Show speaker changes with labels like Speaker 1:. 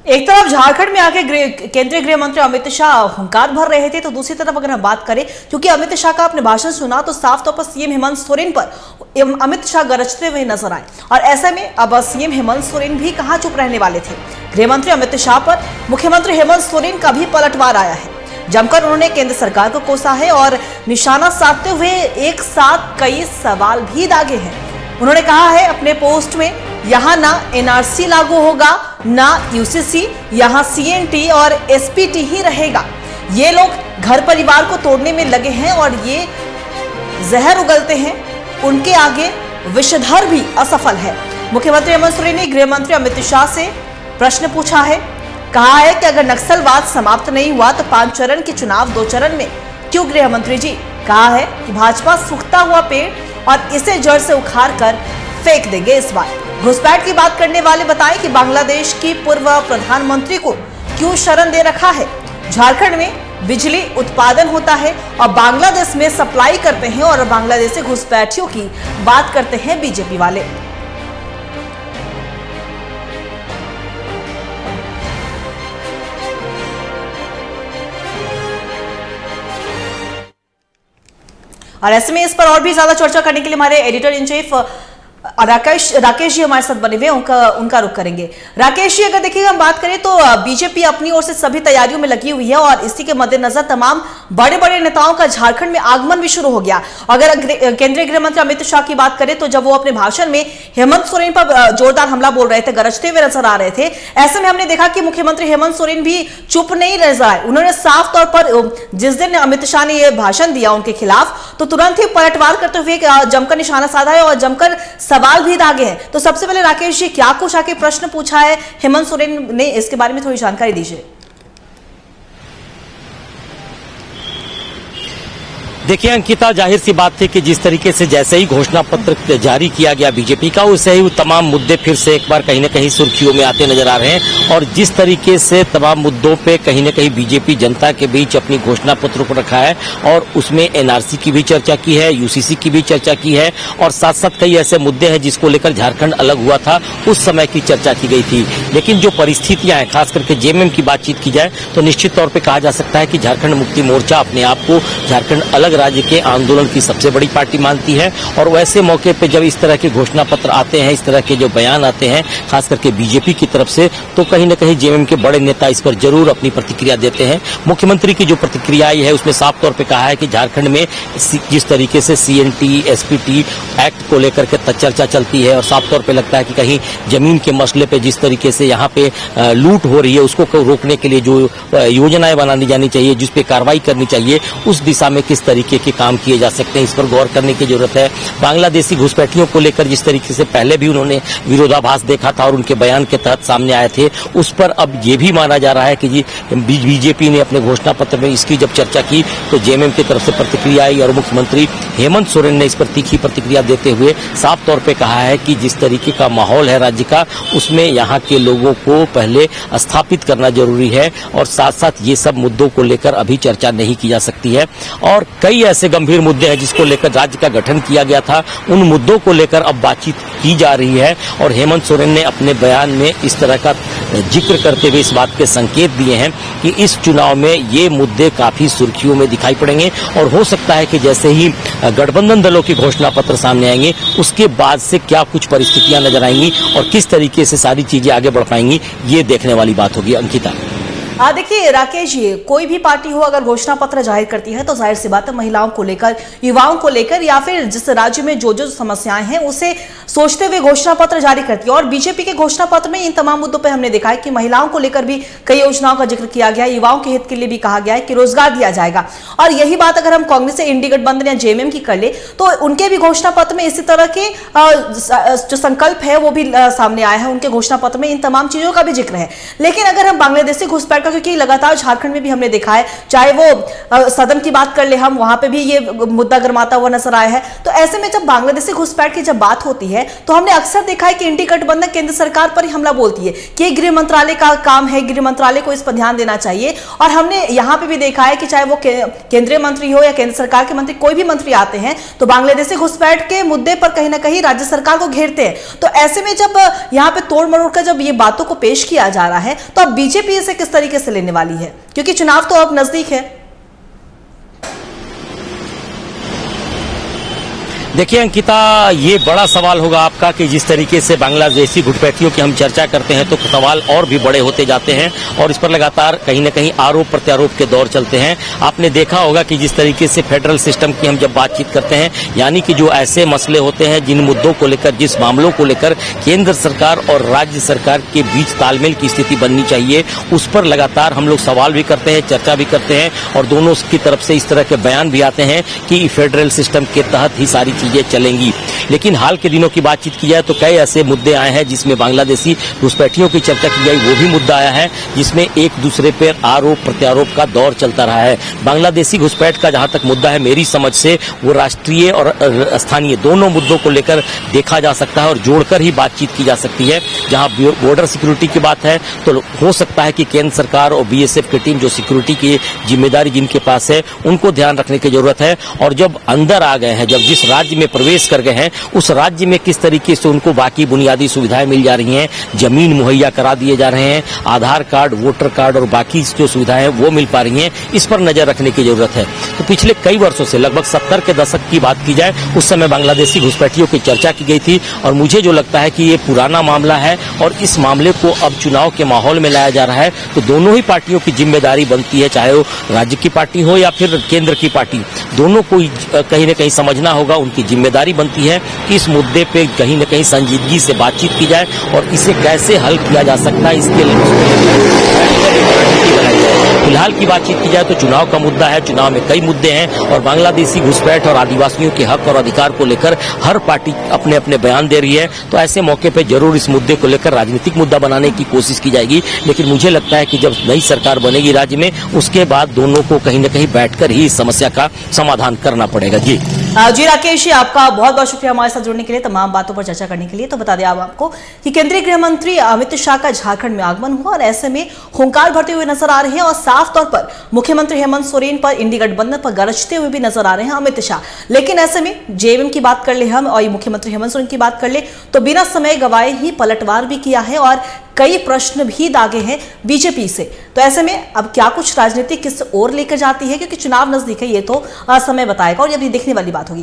Speaker 1: एक तरफ झारखंड में आके केंद्रीय गृह मंत्री अमित शाह हुंकार भर रहे थे, तो दूसरी तरफ अगर हम बात करें, क्योंकि अमित शाह का आपने भाषण सुना तो साफ तौर पर सीएम हेमंत सोरेन पर अमित शाह गरजते हुए नजर आए। और ऐसे में अब सीएम हेमंत सोरेन भी कहां चुप रहने वाले थे। गृह मंत्री अमित शाह पर मुख्यमंत्री हेमंत सोरेन का भी पलटवार आया है। जमकर उन्होंने केंद्र सरकार को कोसा है और निशाना साधते हुए एक साथ कई सवाल भी दागे हैं। उन्होंने कहा है अपने पोस्ट में, यहां ना एनआरसी लागू होगा ना यूसीसी, यहां सीएनटी और एसपीटी ही रहेगा। ये लोग घर परिवार को तोड़ने में लगे हैं और ये जहर उगलते हैं, उनके आगे विषधर भी असफल है। मुख्यमंत्री हेमंत सोरेन ने गृह मंत्री अमित शाह से प्रश्न पूछा है, कहा है कि अगर नक्सलवाद समाप्त नहीं हुआ तो 5 चरण के चुनाव 2 चरण में क्यों गृह मंत्री जी? कहा है कि भाजपा सूखता हुआ पेड़ और इसे जड़ से उखाड़ कर फेंक देंगे। इस बार घुसपैठ की बात करने वाले बताएं कि बांग्लादेश की पूर्व प्रधानमंत्री को क्यों शरण दे रखा है। झारखंड में बिजली उत्पादन होता है और बांग्लादेश में सप्लाई करते हैं, और बांग्लादेश से घुसपैठियों की बात करते हैं बीजेपी वाले। और ऐसे में इस पर और भी ज्यादा चर्चा करने के लिए हमारे editor in chief Rakesh ji हमारे साथ बने हुए, उनका रुख करेंगे। राकेश जी, अगर देखिए हम बात करें तो बीजेपी अपनी ओर से सभी तैयारियों में लगी हुई है और इसी के मद्देनजर तमाम बड़े बड़े नेताओं का झारखंड में आगमन भी शुरू हो गया। अगर केंद्रीय गृह मंत्री अमित शाह की बात करें तो जब वो अपने भाषण में हेमंत सोरेन पर जोरदार हमला बोल रहे थे, गरजते हुए नजर आ रहे थे, ऐसे में हमने देखा कि मुख्यमंत्री हेमंत सोरेन भी चुप नहीं रह आए। उन्होंने साफ तौर पर जिस दिन अमित शाह ने यह भाषण दिया उनके खिलाफ, तो तुरंत ही पलटवार करते हुए जमकर निशाना साधा है और जमकर सवाल भी दागे हैं। तो सबसे पहले राकेश जी, क्या कुछ आके प्रश्न पूछा है हेमंत सोरेन ने, इसके बारे में थोड़ी जानकारी दीजिए।
Speaker 2: देखिए अंकिता, जाहिर सी बात थी कि जिस तरीके से जैसे ही घोषणा पत्र जारी किया गया बीजेपी का, उससे ही तमाम मुद्दे फिर से एक बार कहीं न कहीं सुर्खियों में आते नजर आ रहे हैं। और जिस तरीके से तमाम मुद्दों पे कहीं न कहीं बीजेपी जनता के बीच अपनी घोषणा पत्र को रखा है और उसमें एनआरसी की भी चर्चा की है, यूसीसी की भी चर्चा की है, और साथ साथ कई ऐसे मुद्दे हैं जिसको लेकर झारखंड अलग हुआ था, उस समय की चर्चा की गई थी। लेकिन जो परिस्थितियां हैं, खास करके जेएमएम की बातचीत की जाए तो निश्चित तौर पर कहा जा सकता है कि झारखंड मुक्ति मोर्चा अपने आप को झारखंड अलग राज्य के आंदोलन की सबसे बड़ी पार्टी मानती है। और वैसे मौके पे जब इस तरह के घोषणा पत्र आते हैं, इस तरह के जो बयान आते हैं खास करके बीजेपी की तरफ से, तो कहीं न कहीं जेएमएम के बड़े नेता इस पर जरूर अपनी प्रतिक्रिया देते हैं। मुख्यमंत्री की जो प्रतिक्रिया आई है उसमें साफ तौर पे कहा है कि झारखंड में जिस तरीके से सीएनटी एसपीटी एक्ट को लेकर के चर्चा चलती है और साफ तौर पे लगता है कि कहीं जमीन के मसले पे जिस तरीके से यहाँ पे लूट हो रही है उसको रोकने के लिए जो योजनाएं बनानी जानी चाहिए, जिस पे कार्रवाई करनी चाहिए, उस दिशा में किस तरीके के काम किए जा सकते हैं, इस पर गौर करने की जरूरत है। बांग्लादेशी घुसपैठियों को लेकर जिस तरीके से पहले भी उन्होंने विरोधाभास देखा था और उनके बयान के तहत सामने आए थे, उस पर अब ये भी माना जा रहा है कि जी बीजेपी ने अपने घोषणा पत्र में इसकी जब चर्चा की तो जेएमएम की तरफ से प्रतिक्रिया आई और मुख्यमंत्री हेमंत सोरेन ने इस पर तीखी प्रतिक्रिया देते हुए साफ तौर पर कहा है कि जिस तरीके का माहौल है राज्य का, उसमें यहाँ के लोगों को पहले स्थापित करना जरूरी है और साथ साथ ये सब मुद्दों को लेकर अभी चर्चा नहीं की जा सकती है। और कई ऐसे गंभीर मुद्दे हैं जिसको लेकर राज्य का गठन किया गया था, उन मुद्दों को लेकर अब बातचीत की जा रही है। और हेमंत सोरेन ने अपने बयान में इस तरह का जिक्र करते हुए इस बात के संकेत दिए हैं कि इस चुनाव में ये मुद्दे काफी सुर्खियों में दिखाई पड़ेंगे और हो सकता है कि जैसे ही गठबंधन दलों की घोषणा पत्र सामने आएंगे उसके बाद से क्या कुछ परिस्थितियां नजर आएंगी और किस तरीके से सारी चीजें आगे बढ़ पाएंगी, ये देखने वाली बात होगी। अंकिता,
Speaker 1: देखिए राकेश जी, कोई भी पार्टी हो अगर घोषणा पत्र जाहिर करती है तो जाहिर सी बात है महिलाओं को लेकर, युवाओं को लेकर या फिर जिस राज्य में जो जो समस्याएं हैं उसे सोचते हुए घोषणा पत्र जारी करती है। और बीजेपी के घोषणा पत्र में इन तमाम मुद्दों पर हमने देखा है कि महिलाओं को लेकर भी कई योजनाओं का जिक्र किया गया है, युवाओं के हित के लिए भी कहा गया है कि रोजगार दिया जाएगा। और यही बात अगर हम कांग्रेस से इंडी गठबंधन या जेएमएम की कर ले तो उनके भी घोषणा पत्र में इसी तरह के जो संकल्प है वो भी सामने आया है, उनके घोषणा पत्र में इन तमाम चीजों का भी जिक्र है। लेकिन अगर हम बांग्लादेशी घुसपैठ का, क्योंकि लगातार झारखंड में भी हमने देखा है, चाहे वो सदन की बात कर ले हम, वहां पे भी ये मुद्दा गरमाता हुआ नजर आया है, तो ऐसे में जब बांग्लादेशी घुसपैठ की जब बात होती है है तो हमने अक्सर देखा है कि इंडी गठबंधन केंद्र सरकार पर ही हमला बोलती है कि गृह मंत्रालय का काम है, गृह मंत्रालय को इस पर ध्यान देना चाहिए। और हमने यहां पे भी देखा है कि चाहे वो केंद्रीय मंत्री हो या केंद्र सरकार के मंत्री, कोई भी मंत्री आते हैं तो बांग्लादेशी घुसपैठ के मुद्दे पर कहीं ना कहीं राज्य सरकार को घेरते हैं। तो ऐसे में जब यहां पे तोड़ मरोड़ कर जब ये बातों को पेश किया जा रहा है तो अब बीजेपी इसे किस तरीके से लेने वाली है, क्योंकि चुनाव तो अब नजदीक है।
Speaker 2: देखिए अंकिता, ये बड़ा सवाल होगा आपका कि जिस तरीके से बांग्लादेशी घुसपैठियों की हम चर्चा करते हैं तो सवाल और भी बड़े होते जाते हैं और इस पर लगातार कहीं न कहीं आरोप प्रत्यारोप के दौर चलते हैं। आपने देखा होगा कि जिस तरीके से फेडरल सिस्टम की हम जब बातचीत करते हैं, यानी कि जो ऐसे मसले होते हैं जिन मुद्दों को लेकर, जिस मामलों को लेकर केंद्र सरकार और राज्य सरकार के बीच तालमेल की स्थिति बननी चाहिए, उस पर लगातार हम लोग सवाल भी करते हैं, चर्चा भी करते हैं और दोनों की तरफ से इस तरह के बयान भी आते हैं कि फेडरल सिस्टम के तहत ही सारी चीजें चलेंगी। लेकिन हाल के दिनों की बातचीत की जाए तो कई ऐसे मुद्दे आए हैं जिसमें बांग्लादेशी घुसपैठियों की चर्चा की गई, वो भी मुद्दा आया है जिसमें एक दूसरे पर आरोप प्रत्यारोप का दौर चलता रहा है। बांग्लादेशी घुसपैठ का जहां तक मुद्दा है, मेरी समझ से वो राष्ट्रीय और स्थानीय दोनों मुद्दों को लेकर देखा जा सकता है और जोड़कर ही बातचीत की जा सकती है। जहां बॉर्डर सिक्योरिटी की बात है तो हो सकता है कि केंद्र सरकार और बीएसएफ की टीम, जो सिक्योरिटी की जिम्मेदारी जिनके पास है, उनको ध्यान रखने की जरूरत है। और जब अंदर आ गए हैं, जब जिस राज्य में प्रवेश कर गए हैं, उस राज्य में किस तरीके से उनको बाकी बुनियादी सुविधाएं मिल जा रही हैं, जमीन मुहैया करा दिए जा रहे हैं, आधार कार्ड, वोटर कार्ड और बाकी जो सुविधाएं हैं वो मिल पा रही हैं, इस पर नजर रखने की जरूरत है। तो पिछले कई वर्षों से, लगभग 70 के दशक की बात की जाए, उस समय बांग्लादेशी घुसपैठियों की चर्चा की गई थी और मुझे जो लगता है कि ये पुराना मामला है और इस मामले को अब चुनाव के माहौल में लाया जा रहा है, तो दोनों ही पार्टियों की जिम्मेदारी बनती है, चाहे वो राज्य की पार्टी हो या फिर केंद्र की पार्टी, दोनों को कहीं न कहीं समझना होगा, उनकी जिम्मेदारी बनती है कि इस मुद्दे पे कहीं न कहीं संजीदगी से बातचीत की जाए और इसे कैसे हल किया जा सकता है, इसके लिए बनाई जाए। फिलहाल की बातचीत की जाए तो चुनाव का मुद्दा है, चुनाव में कई मुद्दे हैं और बांग्लादेशी घुसपैठ और आदिवासियों के हक और अधिकार को लेकर हर पार्टी अपने अपने बयान दे रही है। तो ऐसे मौके पे जरूर इस मुद्दे को लेकर राजनीतिक मुद्दा बनाने की कोशिश की जाएगी, लेकिन मुझे लगता है कि जब नई सरकार बनेगी राज्य में, उसके बाद दोनों को कहीं न कहीं बैठकर ही इस समस्या का समाधान करना पड़ेगा। जी
Speaker 1: राकेश, आपका बहुत बहुत शुक्रिया हमारे साथ जुड़ने के लिए, तमाम बातों पर चर्चा करने के लिए। तो बता दें आपको कि केंद्रीय गृह मंत्री अमित शाह का झारखंड में आगमन हुआ और ऐसे में हुंकार भरते हुए नजर आ रहे हैं और साफ तौर पर मुख्यमंत्री हेमंत सोरेन पर, इंडी गठबंधन पर गरजते हुए भी नजर आ रहे हैं अमित शाह। लेकिन ऐसे में जेएमएम की बात कर ले हम और मुख्यमंत्री हेमंत सोरेन की बात कर ले तो बिना समय गवाए ही पलटवार भी किया है और कई प्रश्न भी दागे हैं बीजेपी से। तो ऐसे में अब क्या कुछ राजनीति किस ओर लेकर जाती है, क्योंकि चुनाव नजदीक है, ये तो समय बताएगा और ये भी देखने वाली बात होगी।